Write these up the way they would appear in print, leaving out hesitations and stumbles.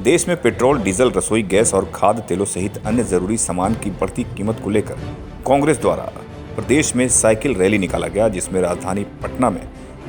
देश में petrol, diesel, रसोई गैस और खाद्य तेलों सहित अन्य जरूरी सामान की बढ़ती कीमत को लेकर कांग्रेस द्वारा प्रदेश में साइकिल रैली निकाला गया, जिसमें राजधानी पटना में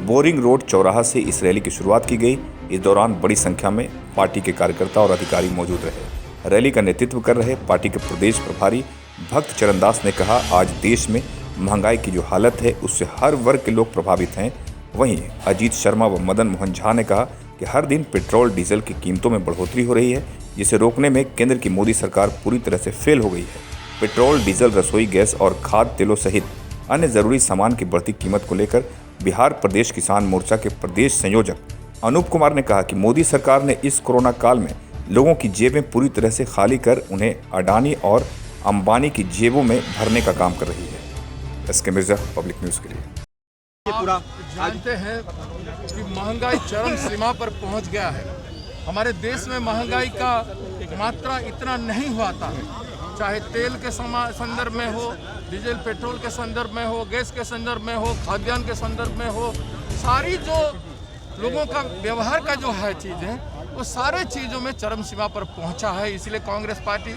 बोरिंग रोड चौराहा से इस रैली की शुरुआत की गई। इस दौरान बड़ी संख्या में पार्टी के कार्यकर्ता और अधिकारी मौजूद रहे। रैली का नेतृत्व कर रहे पार्टी के प्रदेश प्रभारी भक्त चरण दास ने कहा, आज देश में महंगाई की जो हालत है उससे हर वर्ग के लोग प्रभावित हैं। वहीं अजीत शर्मा व मदन मोहन झा ने कहा कि हर दिन पेट्रोल डीजल की कीमतों में बढ़ोतरी हो रही है, जिसे रोकने में केंद्र की मोदी सरकार पूरी तरह से फेल हो गई है। पेट्रोल, डीजल, रसोई गैस और खाद्य तेलों सहित अन्य जरूरी सामान की बढ़ती कीमत को लेकर बिहार प्रदेश किसान मोर्चा के प्रदेश संयोजक अनूप कुमार ने कहा कि मोदी सरकार ने इस कोरोना काल में लोगों की जेबें पूरी तरह से खाली कर उन्हें अडानी और अंबानी की जेबों में भरने का काम कर रही है। एसके मिर्जा, पब्लिक न्यूज़ के लिए। आप जानते हैं कि महंगाई चरम सीमा पर पहुंच गया है। हमारे देश में महंगाई का मात्रा इतना नहीं हुआता है, चाहे तेल के संदर्भ में हो, डीजल पेट्रोल के संदर्भ में हो, गैस के संदर्भ में हो, खाद्यान्न के संदर्भ में हो। सारी जो लोगों का व्यवहार का जो है चीज़ें, वो सारे चीज़ों में चरम सीमा पर पहुंचा है। इसलिए कांग्रेस पार्टी,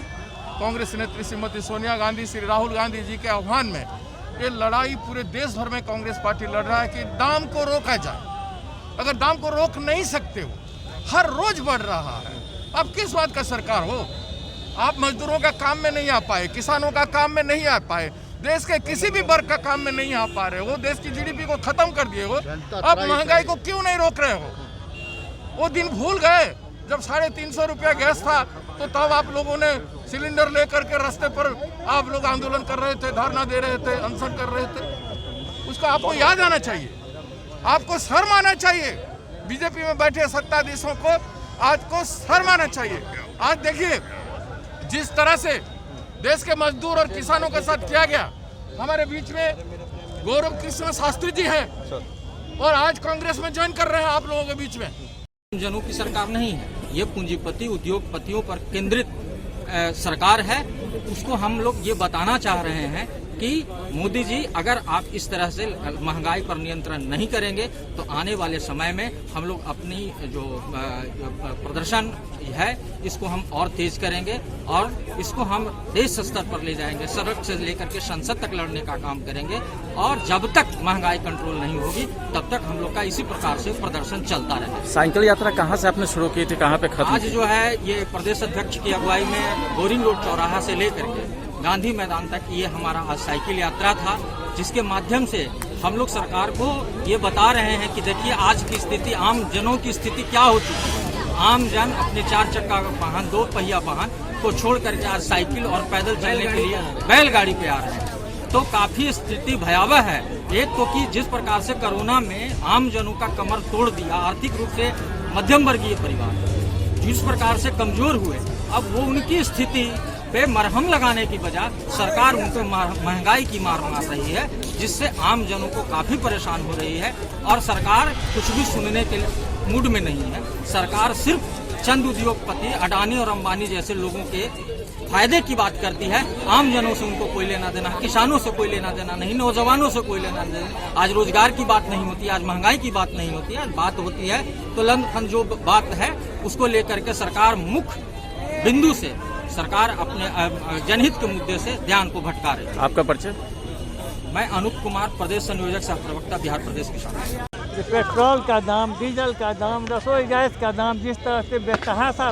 कांग्रेस नेत्री श्रीमती सोनिया गांधी, श्री राहुल गांधी जी के आह्वान में ये लड़ाई पूरे देश भर में कांग्रेस पार्टी लड़ रहा है कि दाम को रोका जाए। अगर दाम को रोक नहीं सकते हो, हर रोज बढ़ रहा है। अब किस बात का सरकार हो? आप मजदूरों का काम में नहीं आ पाए, किसानों का काम में नहीं आ पाए, देश के किसी भी वर्ग का काम में नहीं आ पा रहे हो, देश की जीडीपी को खत्म कर दिए हो। अब महंगाई को क्यों नहीं रोक रहे हो? वो दिन भूल गए जब 350 रुपया गैस था, तो तब आप लोगों ने सिलेंडर लेकर के रास्ते पर आप लोग आंदोलन कर रहे थे, धरना दे रहे थे, अनशन कर रहे थे। उसका आपको याद आना चाहिए, आपको शर्म आना चाहिए। बीजेपी में बैठे सत्ताधीशों को आज को शर्म आना चाहिए। आज देखिए जिस तरह से देश के मजदूर और किसानों के साथ किया गया। हमारे बीच में गौरव कृष्ण शास्त्री जी हैं और आज कांग्रेस में ज्वाइन कर रहे हैं आप लोगों के बीच में। जनों की सरकार नहीं है, ये पूंजीपति उद्योगपतियों पर केंद्रित सरकार है। उसको हम लोग ये बताना चाह रहे हैं कि मोदी जी, अगर आप इस तरह से महंगाई पर नियंत्रण नहीं करेंगे तो आने वाले समय में हम लोग अपनी जो प्रदर्शन है इसको हम और तेज करेंगे और इसको हम देश स्तर पर ले जाएंगे, सड़क से लेकर के संसद तक लड़ने का काम करेंगे। और जब तक महंगाई कंट्रोल नहीं होगी तब तक हम लोग का इसी प्रकार से प्रदर्शन चलता रहेगा। साइकिल यात्रा कहाँ से आपने शुरू की थी, कहाँ पे खत्म? आज जो है ये प्रदेश अध्यक्ष की अगुवाई में बोरिंग रोड चौराहा से लेकर के गांधी मैदान तक ये हमारा आज साइकिल यात्रा था, जिसके माध्यम से हम लोग सरकार को ये बता रहे हैं कि देखिए आज की स्थिति, आम जनों की स्थिति क्या हो चुकी है। आम जन अपने 4 चक्का वाहन, 2 पहिया वाहन को छोड़ करके आज साइकिल और पैदल चलने के लिए बैलगाड़ी पे आ रहे हैं। तो काफी स्थिति भयावह है। एक तो कि जिस प्रकार से कोरोना में आम जनों का कमर तोड़ दिया, आर्थिक रूप से मध्यम वर्गीय परिवार जिस प्रकार से कमजोर हुए, अब वो उनकी स्थिति पे मरहम लगाने की बजाय सरकार उनको महंगाई की मार मार रही है, जिससे आम जनों को काफी परेशान हो रही है। और सरकार कुछ भी सुनने के मूड में नहीं है। सरकार सिर्फ चंद उद्योगपति अडानी और अंबानी जैसे लोगों के फायदे की बात करती है। आम जनों से उनको कोई लेना देना, किसानों से कोई लेना देना नहीं, नौजवानों से कोई लेना देना। आज रोजगार की बात नहीं होती, आज महंगाई की बात नहीं होती, आज बात होती है तो लंदन जो बात है उसको लेकर के सरकार मुख्य बिंदु से सरकार अपने जनहित के मुद्दे से ध्यान को भटका रही है। आपका परिचय? मैं अनूप कुमार, प्रदेश संयोजक सह प्रवक्ता, बिहार प्रदेश किसान। पेट्रोल का दाम, डीजल का दाम, रसोई गैस का दाम जिस तरह से बेतहाशा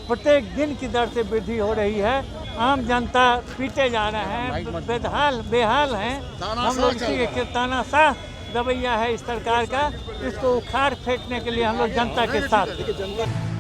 प्रत्येक दिन की दर से वृद्धि हो रही है, आम जनता पीटे जा रहे हैं, बेहाल हैं। हम लोग इसी तानाशाह रवैया है इस सरकार का, इसको उखाड़ फेंकने के लिए हम लोग जनता के साथ हैं।